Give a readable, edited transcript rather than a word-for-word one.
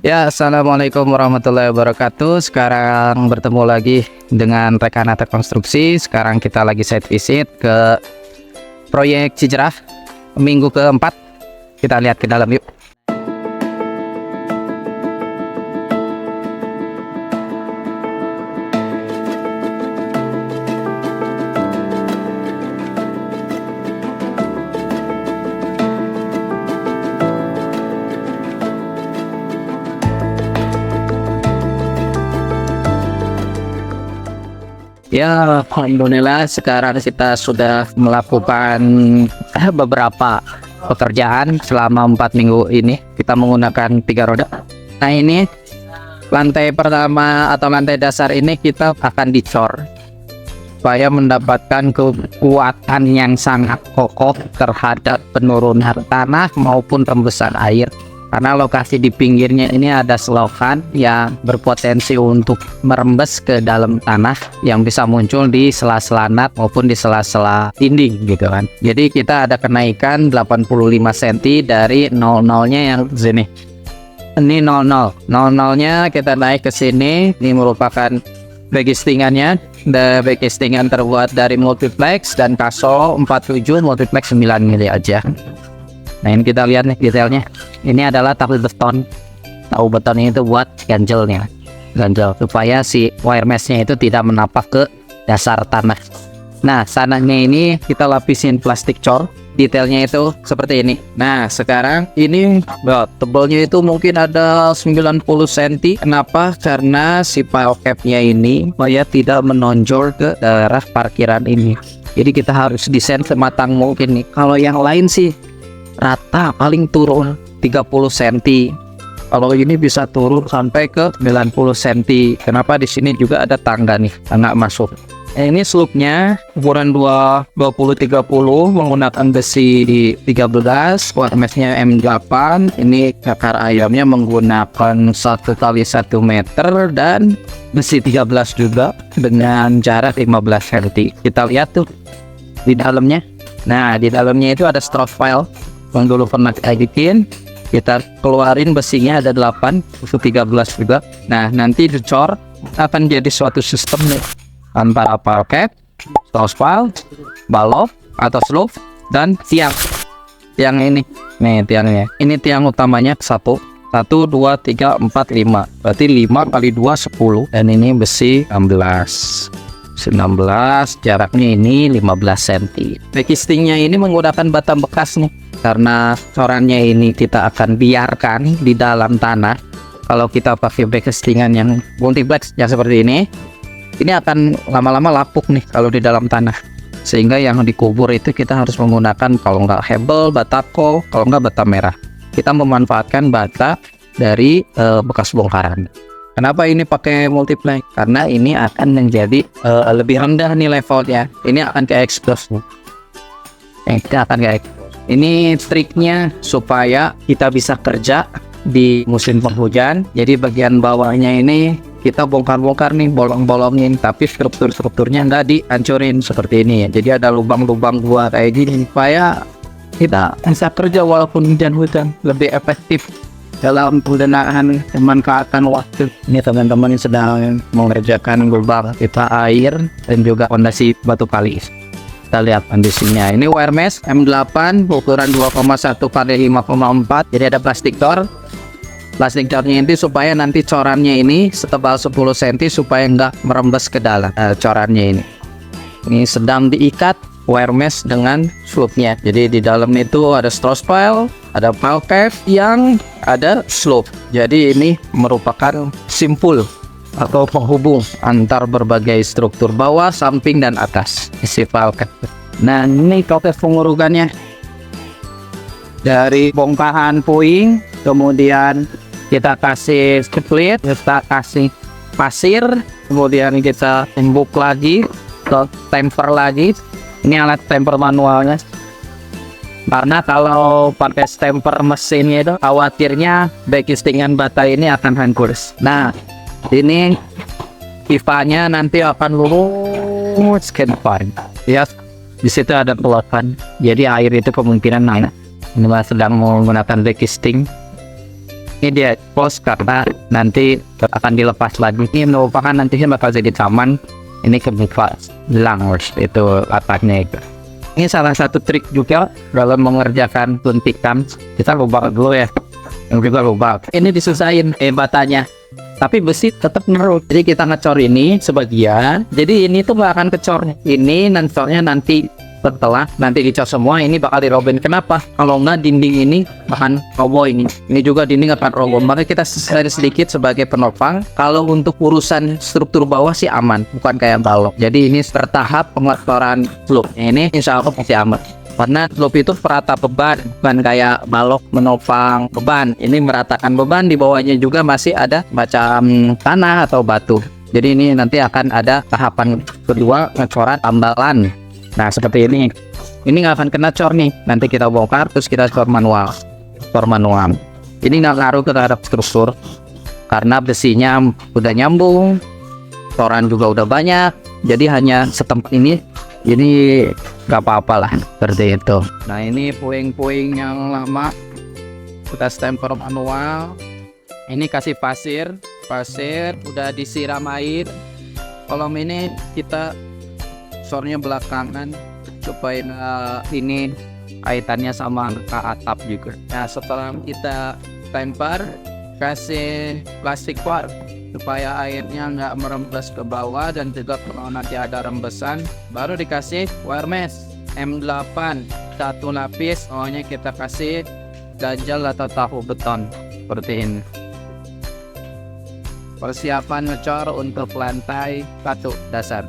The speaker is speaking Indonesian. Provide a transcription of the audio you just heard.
Ya, assalamualaikum warahmatullahi wabarakatuh. Sekarang bertemu lagi dengan rekan Atek Konstruksi. Sekarang kita lagi site visit ke proyek Cijerah minggu keempat. Kita lihat ke dalam yuk. Ya, alhamdulillah sekarang kita sudah melakukan beberapa pekerjaan selama 4 minggu ini. Kita menggunakan 3 roda. Nah, ini lantai pertama atau lantai dasar ini kita akan dicor supaya mendapatkan kekuatan yang sangat kokoh terhadap penurunan tanah maupun rembesan air. Karena lokasi di pinggirnya ini ada selokan yang berpotensi untuk merembes ke dalam tanah yang bisa muncul di sela-sela nat maupun di sela-sela dinding gitu kan. Jadi kita ada kenaikan 85 cm dari 00-nya yang sini. Ini 00. 00-nya kita naik ke sini. Ini merupakan bagistingannya. Bagistingan terbuat dari multiplex dan kaso 47 multiplex 9 mili aja. Nah, ini kita lihat nih detailnya. Ini adalah tahu beton. Tahu beton itu buat ganjelnya, ganjel supaya si wire mesh-nya itu tidak menapak ke dasar tanah. Nah, sananya ini kita lapisin plastik cor. Detailnya itu seperti ini. Nah, sekarang ini tebalnya itu mungkin ada 90 cm. Kenapa? Karena si pile cap-nya ini supaya tidak menonjol ke daerah parkiran ini. Jadi kita harus desain sematang mungkin nih. Kalau yang lain sih rata paling turun 30 cm. Kalau ini bisa turun sampai ke 90 cm. Kenapa? Di sini juga ada tangga nih, tangga masuk. Ini slope-nya ukuran 20-30 menggunakan besi 13, wire mesh-nya M8. Ini akar ayamnya menggunakan 1 kali 1 meter dan besi 13 juga dengan jarak 15 cm. Kita lihat tuh di dalamnya. Nah, di dalamnya itu ada stroke file yang dulu pernah kita bikin. Kita keluarin besinya ada 8, itu 13 juga. Nah, nanti dicor akan jadi suatu sistem nih antara parket, stroke file, balok atau slope dan tiang. Tiang ini nih tiangnya. Ini tiang utamanya 1 2 3 4 5. Berarti 5 kali 2 10 dan ini besi 16, jaraknya ini 15 cm. Backistingnya ini menggunakan bata bekas nih, karena corannya ini kita akan biarkan di dalam tanah. Kalau kita pakai backistingan yang multiplex yang seperti ini akan lama-lama lapuk nih kalau di dalam tanah, sehingga yang dikubur itu kita harus menggunakan kalau nggak hebel, batako, kalau nggak bata merah. Kita memanfaatkan bata dari bekas bongkaran. Kenapa ini pakai multiplex? Karena ini akan menjadi lebih rendah nih levelnya. Ini akan ke expose nih. Kita akan ke expose. Ini triknya supaya kita bisa kerja di musim penghujan. Jadi bagian bawahnya ini kita bongkar-bongkar nih, bolong-bolongin, tapi strukturnya nggak dihancurin seperti ini ya. Jadi ada lubang-lubang gua kayak gini supaya kita bisa kerja walaupun hujan-hujan, lebih efektif dalam penggunaan pemanfaatan waktu. Ini teman-teman yang sedang mengerjakan lubang kita air dan juga fondasi batu kali. Kita lihat kondisinya. Ini wire mesh M8 ukuran 2,1 kali 5,4. Jadi ada plastik core. Plastik cornya ini supaya nanti corannya ini setebal 10 cm supaya nggak merembes ke dalam corannya ini. Ini sedang diikat wire mesh dengan slope-nya. Jadi di dalam itu ada stroke file, ada pile cap yang ada slope. Jadi ini merupakan simpul atau penghubung antar berbagai struktur bawah, samping dan atas isi pile cap. Nah, ini proses pengurukannya dari bongkahan puing, kemudian kita kasih split, kita kasih pasir, kemudian kita tembok lagi, ke temper lagi. Ini alat temper manualnya. Karena kalau pakai stemper mesinnya itu khawatirnya backistingan bata ini akan hancur. Nah, ini pipanya nanti akan lurus ke depan. Ya, di situ ada peluang. Jadi air itu kemungkinan naik. Ini sedang menggunakan backisting. Ini dia pos karena nanti akan dilepas lagi. Ini merupakan nantinya bakal jadi taman. Ini kebuka lang itu atapnya itu. Ini salah satu trik juga dalam mengerjakan suntikan. Kita lubang dulu ya. Yang juga lubang. Ini disusahin batanya. Tapi besi tetap ngerut. Jadi kita ngecor ini sebagian. Jadi ini tuh nggak akan kecor. Ini nanti setelah nanti dicor semua ini bakal dirobin. Kenapa? Kalau nggak dinding ini akan roboh ini. Ini juga dinding akan roboh. Maka kita sedikit sebagai penopang. Kalau untuk urusan struktur bawah sih aman, bukan kayak balok. Jadi ini bertahap pengotoran slope. Ini insya Allah masih aman. Karena slope itu perata beban, bukan kayak balok menopang beban. Ini meratakan beban, di bawahnya juga masih ada macam tanah atau batu. Jadi ini nanti akan ada tahapan kedua ngecoran tambalan. Nah seperti ini nggak akan kena cor nih, nanti kita bongkar terus kita cor manual. Ini nggak ngaruh terhadap struktur karena besinya udah nyambung, coran juga udah banyak, jadi hanya setempat ini nggak apa-apa lah seperti itu. Nah ini puing-puing yang lama kita stempel manual. Ini kasih pasir udah disiram air. Kolom ini kita sornya belakangan supaya ini kaitannya sama ke atap juga. Nah setelah kita tempar, kasih plastik wrap supaya airnya nggak merembes ke bawah, dan juga kalau nanti ada rembesan baru dikasih wire mesh M8 satu lapis. Awalnya kita kasih ganjal atau tahu beton seperti ini. Persiapan ngecor untuk lantai satu dasar.